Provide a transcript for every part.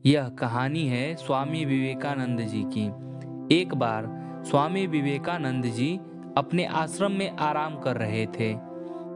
यह कहानी है स्वामी विवेकानंद जी की। एक बार स्वामी विवेकानंद जी अपने आश्रम में आराम कर रहे थे।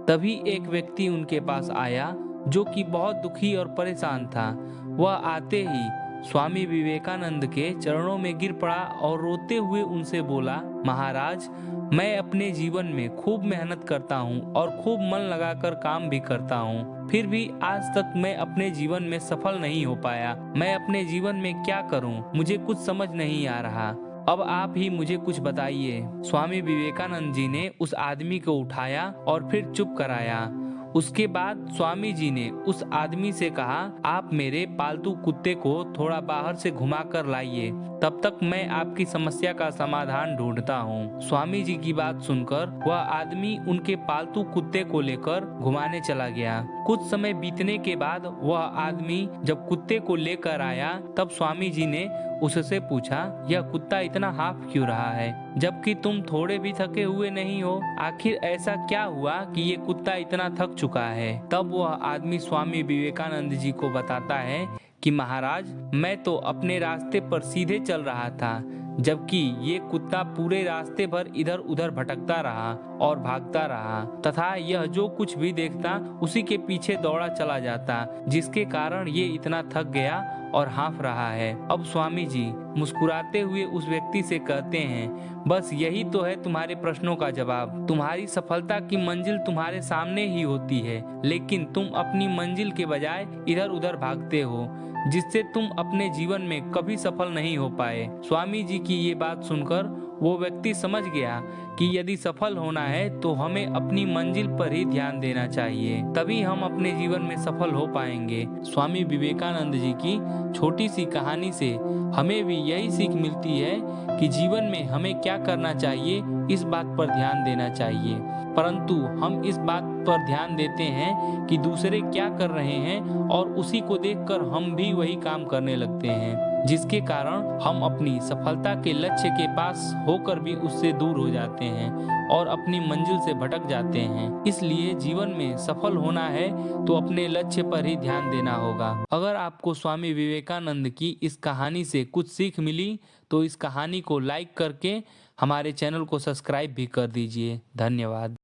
तभी एक व्यक्ति उनके पास आया जो कि बहुत दुखी और परेशान था। वह आते ही स्वामी विवेकानंद के चरणों में गिर पड़ा और रोते हुए उनसे बोला, महाराज, मैं अपने जीवन में खूब मेहनत करता हूँ और खूब मन लगाकर काम भी करता हूँ, फिर भी आज तक मैं अपने जीवन में सफल नहीं हो पाया। मैं अपने जीवन में क्या करूँ, मुझे कुछ समझ नहीं आ रहा। अब आप ही मुझे कुछ बताइए। स्वामी विवेकानंद जी ने उस आदमी को उठाया और फिर चुप कराया। उसके बाद स्वामी जी ने उस आदमी से कहा, आप मेरे पालतू कुत्ते को थोड़ा बाहर से घुमा कर लाइए, तब तक मैं आपकी समस्या का समाधान ढूंढता हूँ। स्वामी जी की बात सुनकर वह आदमी उनके पालतू कुत्ते को लेकर घुमाने चला गया। कुछ समय बीतने के बाद वह आदमी जब कुत्ते को लेकर आया, तब स्वामी जी ने उससे पूछा, यह कुत्ता इतना हाँफ क्यों रहा है, जबकि तुम थोड़े भी थके हुए नहीं हो? आखिर ऐसा क्या हुआ कि ये कुत्ता इतना थक चुका है? तब वह आदमी स्वामी विवेकानंद जी को बताता है कि महाराज, मैं तो अपने रास्ते पर सीधे चल रहा था, जबकि ये कुत्ता पूरे रास्ते भर इधर उधर भटकता रहा और भागता रहा तथा यह जो कुछ भी देखता उसी के पीछे दौड़ा चला जाता, जिसके कारण ये इतना थक गया और हाँफ रहा है। अब स्वामी जी मुस्कुराते हुए उस व्यक्ति से कहते हैं, बस यही तो है तुम्हारे प्रश्नों का जवाब। तुम्हारी सफलता की मंजिल तुम्हारे सामने ही होती है, लेकिन तुम अपनी मंजिल के बजाय इधर उधर भागते हो, जिससे तुम अपने जीवन में कभी सफल नहीं हो पाए। स्वामी जी की ये बात सुनकर वो व्यक्ति समझ गया कि यदि सफल होना है तो हमें अपनी मंजिल पर ही ध्यान देना चाहिए, तभी हम अपने जीवन में सफल हो पाएंगे। स्वामी विवेकानंद जी की छोटी सी कहानी से हमें भी यही सीख मिलती है कि जीवन में हमें क्या करना चाहिए, इस बात पर ध्यान देना चाहिए। परंतु हम इस बात पर ध्यान देते हैं कि दूसरे क्या कर रहे हैं और उसी को देखकर हम भी वही काम करने लगते हैं, जिसके कारण हम अपनी सफलता के लक्ष्य के पास होकर भी उससे दूर हो जाते हैं और अपनी मंजिल से भटक जाते हैं। इसलिए जीवन में सफल होना है तो अपने लक्ष्य पर ही ध्यान देना होगा। अगर आपको स्वामी विवेकानंद की इस कहानी से कुछ सीख मिली तो इस कहानी को लाइक करके हमारे चैनल को सब्सक्राइब भी कर दीजिए। धन्यवाद।